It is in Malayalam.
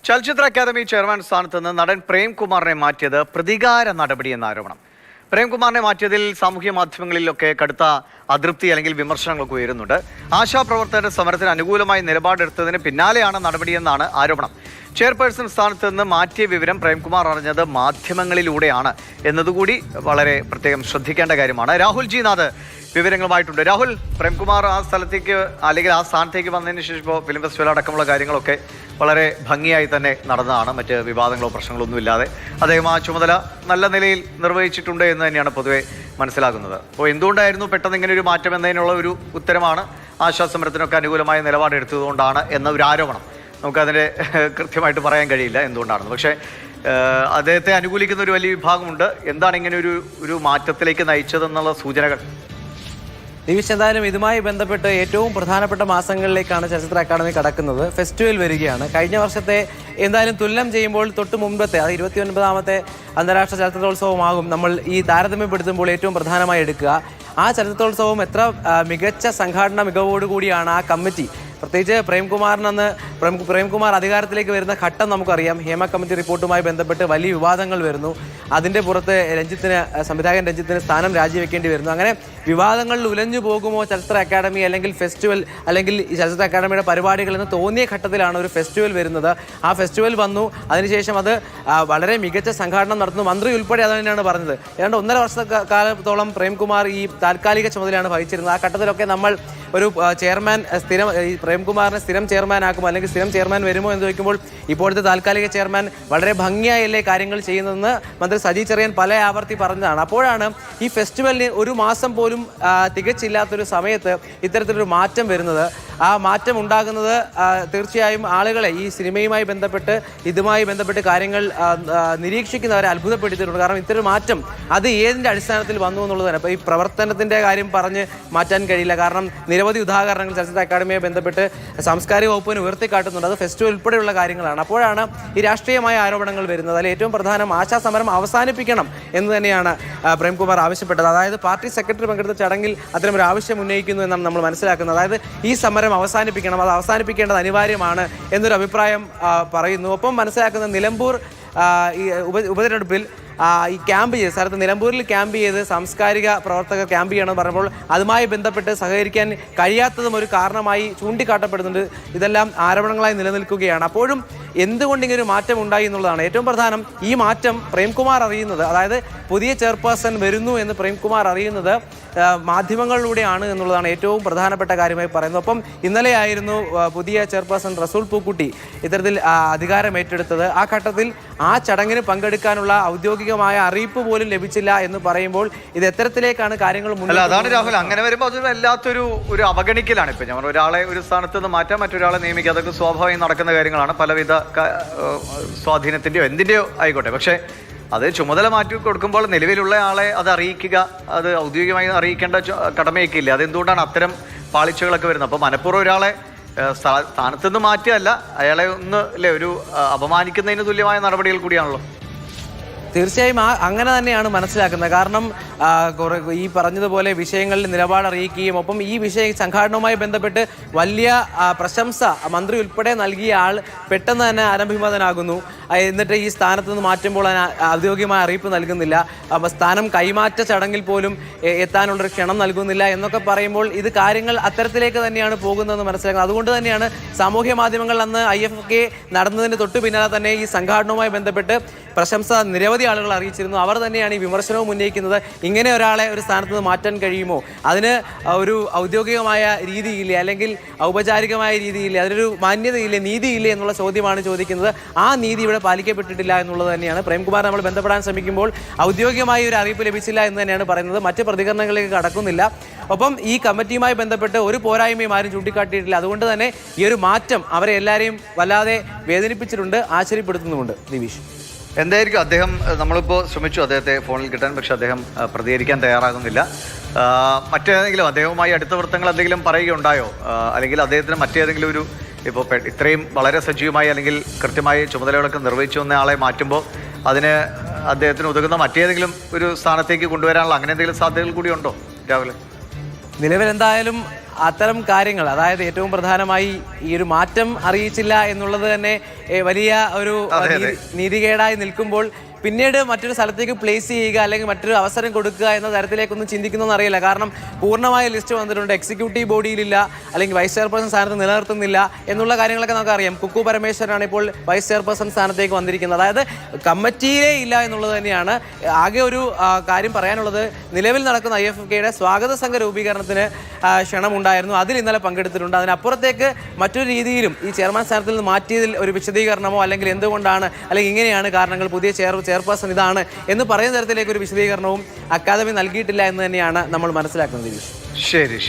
ചലച്ചിത്ര അക്കാദമി ചെയർമാൻ സ്ഥാനത്ത് നിന്ന് നടൻ പ്രേംകുമാറിനെ മാറ്റിയത് പ്രതികാര നടപടി എന്ന ആരോപണം. പ്രേംകുമാറിനെ മാറ്റിയതിൽ സാമൂഹ്യ മാധ്യമങ്ങളിലൊക്കെ കടുത്ത അതൃപ്തി അല്ലെങ്കിൽ വിമർശനങ്ങളൊക്കെ ഉയരുന്നുണ്ട്. ആശാപ്രവർത്തകരുടെ സമരത്തിന് അനുകൂലമായി നിലപാടെടുത്തതിന് പിന്നാലെയാണ് നടപടിയെന്നാണ് ആരോപണം. ചെയർപേഴ്സൺ സ്ഥാനത്ത് നിന്ന് മാറ്റിയ വിവരം പ്രേംകുമാർ അറിഞ്ഞത് മാധ്യമങ്ങളിലൂടെയാണ് എന്നതുകൂടി വളരെ പ്രത്യേകം ശ്രദ്ധിക്കേണ്ട കാര്യമാണ്. രാഹുൽ ജി നാഥ് വിവരങ്ങളുമായിട്ടുണ്ട്. രാഹുൽ, പ്രേംകുമാർ ആ സ്ഥലത്തേക്ക് അല്ലെങ്കിൽ ആ സ്ഥാനത്തേക്ക് വന്നതിന് ശേഷം ഇപ്പോൾ ഫിലിം ഫെസ്റ്റിവൽ അടക്കമുള്ള കാര്യങ്ങളൊക്കെ വളരെ ഭംഗിയായി തന്നെ നടന്നതാണ്. മറ്റ് വിവാദങ്ങളോ പ്രശ്നങ്ങളോ ഒന്നുമില്ലാതെ അദ്ദേഹം ആ ചുമതല നല്ല നിലയിൽ നിർവഹിച്ചിട്ടുണ്ട് എന്ന് തന്നെയാണ് പൊതുവെ മനസ്സിലാകുന്നത്. അപ്പോൾ എന്തുകൊണ്ടായിരുന്നു പെട്ടെന്ന് ഇങ്ങനെ ഒരു മാറ്റം എന്നതിനുള്ള ഒരു ഉത്തരമാണ് ആശാസമരത്തിനൊക്കെ അനുകൂലമായ നിലപാടെടുത്തതുകൊണ്ടാണ് എന്ന ഒരു ആരോപണം. നമുക്കതിനെ കൃത്യമായിട്ട് പറയാൻ കഴിയില്ല എന്തുകൊണ്ടാണെന്ന്. പക്ഷേ അദ്ദേഹത്തെ അനുകൂലിക്കുന്ന ഒരു വലിയ വിഭാഗമുണ്ട്. എന്താണ് ഇങ്ങനെ ഒരു മാറ്റത്തിലേക്ക് നയിച്ചതെന്നുള്ള സൂചനകൾ? ദിവിഷ്, എന്തായാലും ഇതുമായി ബന്ധപ്പെട്ട് ഏറ്റവും പ്രധാനപ്പെട്ട മാസങ്ങളിലേക്കാണ് ചലച്ചിത്ര അക്കാദമി കടക്കുന്നത്. ഫെസ്റ്റിവൽ വരികയാണ്. കഴിഞ്ഞ വർഷത്തെ എന്തായാലും തുലനം ചെയ്യുമ്പോൾ തൊട്ട് മുമ്പത്തെ, അത് 29ാമത്തെ അന്താരാഷ്ട്ര ചലച്ചിത്രോത്സവമാകും നമ്മൾ ഈ താരതമ്യപ്പെടുത്തുമ്പോൾ ഏറ്റവും പ്രധാനമായി എടുക്കുക. ആ ചലച്ചിത്രോത്സവം എത്ര മികച്ച സംഘാടന മികവോടുകൂടിയാണ് ആ കമ്മിറ്റി, പ്രത്യേകിച്ച് പ്രേംകുമാർ അധികാരത്തിലേക്ക് വരുന്ന ഘട്ടം നമുക്കറിയാം. ഹേമ കമ്മിറ്റി റിപ്പോർട്ടുമായി ബന്ധപ്പെട്ട് വലിയ വിവാദങ്ങൾ വരുന്നു. അതിൻ്റെ പുറത്ത് സംവിധായകൻ രഞ്ജിത്തിന് സ്ഥാനം രാജിവെക്കേണ്ടി വരുന്നു. അങ്ങനെ വിവാദങ്ങളിൽ ഉലഞ്ഞു പോകുമോ ചലച്ചിത്ര അക്കാദമി അല്ലെങ്കിൽ ഫെസ്റ്റിവൽ അല്ലെങ്കിൽ ഈ ചലച്ചിത്ര അക്കാദമിയുടെ പരിപാടികൾ എന്ന് തോന്നിയ ഘട്ടത്തിലാണ് ഒരു ഫെസ്റ്റിവൽ വരുന്നത്. ആ ഫെസ്റ്റിവൽ വന്നു. അതിനുശേഷം അത് വളരെ മികച്ച സംഘാടനം നടത്തുന്നു. മന്ത്രി ഉൾപ്പെടെ അത് തന്നെയാണ് പറഞ്ഞത്. ഏതാണ്ട് 1.5 വർഷക്കാലത്തോളം പ്രേംകുമാർ ഈ താൽക്കാലിക ചുമതലയാണ് വഹിച്ചിരുന്നത്. ആ ഘട്ടത്തിലൊക്കെ നമ്മൾ ഒരു ചെയർമാൻ പ്രേംകുമാറിനെ സ്ഥിരം ചെയർമാൻ ആക്കുമോ അല്ലെങ്കിൽ സ്ഥിരം ചെയർമാൻ വരുമോ എന്ന് ചോദിക്കുമ്പോൾ ഇപ്പോഴത്തെ താൽക്കാലിക ചെയർമാൻ വളരെ ഭംഗിയായല്ലേ കാര്യങ്ങൾ ചെയ്യുന്നതെന്ന് മന്ത്രി സജി ചെറിയാൻ പല ആവർത്തി പറഞ്ഞതാണ്. അപ്പോഴാണ് ഈ ഫെസ്റ്റിവലിന് 1 മാസം പോലും തികച്ചില്ലാത്തൊരു സമയത്ത് ഇത്തരത്തിലൊരു മാറ്റം വരുന്നത്. ആ മാറ്റം ഉണ്ടാകുന്നത് തീർച്ചയായും ആളുകളെ ഈ സിനിമയുമായി ബന്ധപ്പെട്ട് ഇതുമായി ബന്ധപ്പെട്ട് കാര്യങ്ങൾ നിരീക്ഷിക്കുന്നവരെ അത്ഭുതപ്പെടുത്തിയിട്ടുണ്ട്. കാരണം ഇത്തരം മാറ്റം അത് ഏതിൻ്റെ അടിസ്ഥാനത്തിൽ വന്നു എന്നുള്ളതാണ്. അപ്പോൾ ഈ പ്രവർത്തനത്തിൻ്റെ കാര്യം പറഞ്ഞ് മാറ്റാൻ കഴിയില്ല. കാരണം നിരവധി ഉദാഹരണങ്ങൾ ചലച്ചിത്ര അക്കാദമിയെ ബന്ധപ്പെട്ട് സാംസ്കാരിക വകുപ്പിന് ഉയർത്തിക്കാട്ടുന്നുണ്ട്. അത് ഫെസ്റ്റിവൽ ഉൾപ്പെടെയുള്ള കാര്യങ്ങളാണ്. അപ്പോഴാണ് ഈ രാഷ്ട്രീയമായ ആരോപണങ്ങൾ വരുന്നത്. അതിൽ ഏറ്റവും പ്രധാനം ആശാസമരം അവസാനിപ്പിക്കണം എന്ന് തന്നെയാണ് പ്രേംകുമാർ ആവശ്യപ്പെട്ടത്. അതായത് പാർട്ടി സെക്രട്ടറി പങ്കെടുത്ത ചടങ്ങിൽ അത്തരമൊരു ആവശ്യം ഉന്നയിക്കുന്നു എന്നാണ് നമ്മൾ മനസ്സിലാക്കുന്നത്. അതായത് ഈ സമരം അവസാനിപ്പിക്കണം, അത് അവസാനിപ്പിക്കേണ്ടത് അനിവാര്യമാണ് എന്നൊരു അഭിപ്രായം പറയുന്നു. ഒപ്പം മനസ്സിലാക്കുന്ന നിലമ്പൂർ ഈ ഉപതെരഞ്ഞെടുപ്പിൽ ഈ ക്യാമ്പ് ചെയ്ത് സ്ഥലത്ത് നിലമ്പൂരിൽ ക്യാമ്പ് ചെയ്ത് സാംസ്കാരിക പ്രവർത്തകർ ക്യാമ്പ് ചെയ്യണമെന്ന് പറയുമ്പോൾ അതുമായി ബന്ധപ്പെട്ട് സഹകരിക്കാൻ കഴിയാത്തതും ഒരു കാരണമായി ചൂണ്ടിക്കാട്ടപ്പെടുന്നുണ്ട്. ഇതെല്ലാം ആരോപണങ്ങളായി നിലനിൽക്കുകയാണ്. അപ്പോഴും എന്തുകൊണ്ട് ഇങ്ങനെ ഒരു മാറ്റം ഉണ്ടായി എന്നുള്ളതാണ് ഏറ്റവും പ്രധാനം. ഈ മാറ്റം പ്രേംകുമാർ അറിയുന്നത്, അതായത് പുതിയ ചെയർപേഴ്സൺ വരുന്നു എന്ന് പ്രേംകുമാർ അറിയുന്നത് മാധ്യമങ്ങളിലൂടെയാണ് എന്നുള്ളതാണ് ഏറ്റവും പ്രധാനപ്പെട്ട കാര്യമായി പറയുന്നത്. ഒപ്പം ഇന്നലെയായിരുന്നു പുതിയ ചെയർപേഴ്സൺ റസൂൽ പൂക്കുട്ടി ഇത്തരത്തിൽ അധികാരം ഏറ്റെടുത്തത്. ആ ഘട്ടത്തിൽ ആ ചടങ്ങിന് പങ്കെടുക്കാനുള്ള ഔദ്യോഗികമായ അറിയിപ്പ് പോലും ലഭിച്ചില്ല എന്ന് പറയുമ്പോൾ ഇത് എത്തരത്തിലേക്കാണ് കാര്യങ്ങൾ മുന്നിൽ. അതാണ് രാഹുൽ, അങ്ങനെ വരുമ്പോൾ അത് വല്ലാത്തൊരു അവഗണിക്കലാണ്. ഇപ്പം ഞാൻ ഒരാളെ ഒരു സ്ഥാനത്ത് നിന്ന് മാറ്റാൻ മറ്റൊരാളെ നിയമിക്കുക, അതൊക്കെ സ്വാഭാവികം നടക്കുന്ന കാര്യങ്ങളാണ്. പലവിധ സ്വാധീനത്തിൻ്റെയോ എന്തിൻ്റെയോ ആയിക്കോട്ടെ. പക്ഷേ അത് ചുമതല മാറ്റി കൊടുക്കുമ്പോൾ നിലവിലുള്ള ആളെ അത് അറിയിക്കുക, അത് ഔദ്യോഗികമായി അറിയിക്കേണ്ട കടമയൊക്കെ ഇല്ല. അതെന്തുകൊണ്ടാണ് അത്തരം പാളിച്ചകളൊക്കെ വരുന്നത്? അപ്പോൾ മനഃപൂർവ്വം ഒരാളെ സ്ഥാനത്തുനിന്ന് മാറ്റിയല്ല, അയാളെ ഒരു അപമാനിക്കുന്നതിന് തുല്യമായ നടപടികൾ കൂടിയാണല്ലോ. തീർച്ചയായും അങ്ങനെ തന്നെയാണ് മനസ്സിലാക്കുന്നത്. കാരണം ഈ പറഞ്ഞതുപോലെ വിഷയങ്ങളിൽ നിലപാടറിയിക്കുകയും ഒപ്പം ഈ സംഘാടനവുമായി ബന്ധപ്പെട്ട് വലിയ പ്രശംസ മന്ത്രി ഉൾപ്പെടെ നൽകിയ ആൾ പെട്ടെന്ന് തന്നെ അനഭിമതനാകുന്നു. എന്നിട്ട് ഈ സ്ഥാനത്ത് നിന്ന് മാറ്റുമ്പോൾ ഔദ്യോഗികമായ അറിയിപ്പ് നൽകുന്നില്ല, സ്ഥാനം കൈമാറ്റ ചടങ്ങിൽ പോലും എത്താനുള്ളൊരു ക്ഷണം നൽകുന്നില്ല എന്നൊക്കെ പറയുമ്പോൾ ഇത് കാര്യങ്ങൾ അത്തരത്തിലേക്ക് തന്നെയാണ് പോകുന്നതെന്ന് മനസ്സിലാക്കുന്നത്. അതുകൊണ്ട് തന്നെയാണ് സാമൂഹ്യ മാധ്യമങ്ങൾ അന്ന് IFK നടന്നതിന് തൊട്ടു പിന്നാലെ തന്നെ ഈ സംഘാടനവുമായി ബന്ധപ്പെട്ട് പ്രശംസ നിരവധി ആളുകൾ അറിയിച്ചിരുന്നു. അവർ തന്നെയാണ് ഈ വിമർശനവും ഉന്നയിക്കുന്നത്. ഇങ്ങനെ ഒരാളെ ഒരു സ്ഥാനത്ത് നിന്ന് മാറ്റാൻ കഴിയുമോ? അതിന് ഒരു ഔദ്യോഗികമായ രീതിയില്ലേ, അല്ലെങ്കിൽ ഔപചാരികമായ രീതിയില്ലേ, അതിനൊരു മാന്യതയില്ലേ, നീതിയില്ലേ എന്നുള്ള ചോദ്യമാണ് ചോദിക്കുന്നത്. ആ നീതി ഇവിടെ പാലിക്കപ്പെട്ടിട്ടില്ല എന്നുള്ളത് തന്നെയാണ്. പ്രേംകുമാർ നമ്മൾ ബന്ധപ്പെടാൻ ശ്രമിക്കുമ്പോൾ ഔദ്യോഗികമായി ഒരു അറിയിപ്പ് ലഭിച്ചില്ല എന്ന് തന്നെയാണ് പറയുന്നത്. മറ്റ് പ്രതികരണങ്ങളിലേക്ക് കടക്കുന്നില്ല. ഒപ്പം ഈ കമ്മിറ്റിയുമായി ബന്ധപ്പെട്ട് ഒരു പോരായ്മയും ആരും ചൂണ്ടിക്കാട്ടിയിട്ടില്ല. അതുകൊണ്ട് തന്നെ ഈ ഒരു മാറ്റം അവരെ എല്ലാവരെയും വല്ലാതെ വേദനിപ്പിച്ചിട്ടുണ്ട്, ആശ്ചര്യപ്പെടുത്തുന്നുമുണ്ട്. ദിവിഷ്, എന്തായിരിക്കും അദ്ദേഹം? നമ്മളിപ്പോൾ ശ്രമിച്ചു അദ്ദേഹത്തെ ഫോണിൽ കിട്ടാൻ, പക്ഷെ അദ്ദേഹം പ്രതികരിക്കാൻ തയ്യാറാകുന്നില്ല. മറ്റേതെങ്കിലും അദ്ദേഹവുമായി അടുത്ത വൃത്തങ്ങൾ എന്തെങ്കിലും പറയുകയുണ്ടായോ? അല്ലെങ്കിൽ അദ്ദേഹത്തിന് മറ്റേതെങ്കിലും ഇപ്പോൾ ഇത്രയും വളരെ സജീവമായി അല്ലെങ്കിൽ കൃത്യമായി ചുമതലകളൊക്കെ നിർവഹിച്ചു വന്ന ആളെ മാറ്റുമ്പോൾ അതിന് അദ്ദേഹത്തിന് ഉതകുന്ന മറ്റേതെങ്കിലും ഒരു സ്ഥാനത്തേക്ക് കൊണ്ടുവരാനുള്ള അങ്ങനെ എന്തെങ്കിലും സാധ്യതകൾ കൂടി ഉണ്ടോ രാഹുൽ? നിലവിൽ എന്തായാലും അത്തരം കാര്യങ്ങൾ, അതായത് ഏറ്റവും പ്രധാനമായി ഈ ഒരു മാറ്റം അറിയിച്ചില്ല എന്നുള്ളത് തന്നെ വലിയ ഒരു നീതികേടായി നിൽക്കുമ്പോൾ പിന്നീട് മറ്റൊരു സ്ഥലത്തേക്ക് പ്ലേസ് ചെയ്യുക അല്ലെങ്കിൽ മറ്റൊരു അവസരം കൊടുക്കുക എന്ന തരത്തിലേക്കൊന്നും ചിന്തിക്കുന്നതെന്ന് അറിയില്ല. കാരണം പൂർണ്ണമായ ലിസ്റ്റ് വന്നിട്ടുണ്ട്. എക്സിക്യൂട്ടീവ് ബോഡിയിലില്ല, അല്ലെങ്കിൽ വൈസ് ചെയർപേഴ്സൺ സ്ഥാനത്ത് നിലനിർത്തുന്നില്ല എന്നുള്ള കാര്യങ്ങളൊക്കെ നമുക്കറിയാം. കുക്കു പരമേശ്വരനാണ് ഇപ്പോൾ വൈസ് ചെയർപേഴ്സൺ സ്ഥാനത്തേക്ക് വന്നിരിക്കുന്നത്. അതായത് കമ്മിറ്റിയിലേ ഇല്ല എന്നുള്ളത് തന്നെയാണ്. ആകെ ഒരു കാര്യം പറയാനുള്ളത്, നിലവിൽ നടക്കുന്ന IFFKയുടെ സ്വാഗത സംഘ രൂപീകരണത്തിന് ക്ഷണമുണ്ടായിരുന്നു. അതിൽ ഇന്നലെ പങ്കെടുത്തിട്ടുണ്ട്. അതിനപ്പുറത്തേക്ക് മറ്റൊരു രീതിയിലും ഈ ചെയർമാൻ സ്ഥാനത്തിൽ നിന്ന് മാറ്റിയതിൽ ഒരു വിശദീകരണമോ അല്ലെങ്കിൽ എന്തുകൊണ്ടാണ് അല്ലെങ്കിൽ ഇങ്ങനെയാണ് കാരണങ്ങൾ, പുതിയ ചെയർപേഴ്സൺ ഇതാണ് എന്ന് പറയുന്ന തരത്തിലേക്ക് ഒരു വിശദീകരണവും അക്കാദമി നൽകിയിട്ടില്ല എന്ന് തന്നെയാണ് നമ്മൾ മനസ്സിലാക്കുന്നത്. ശരി.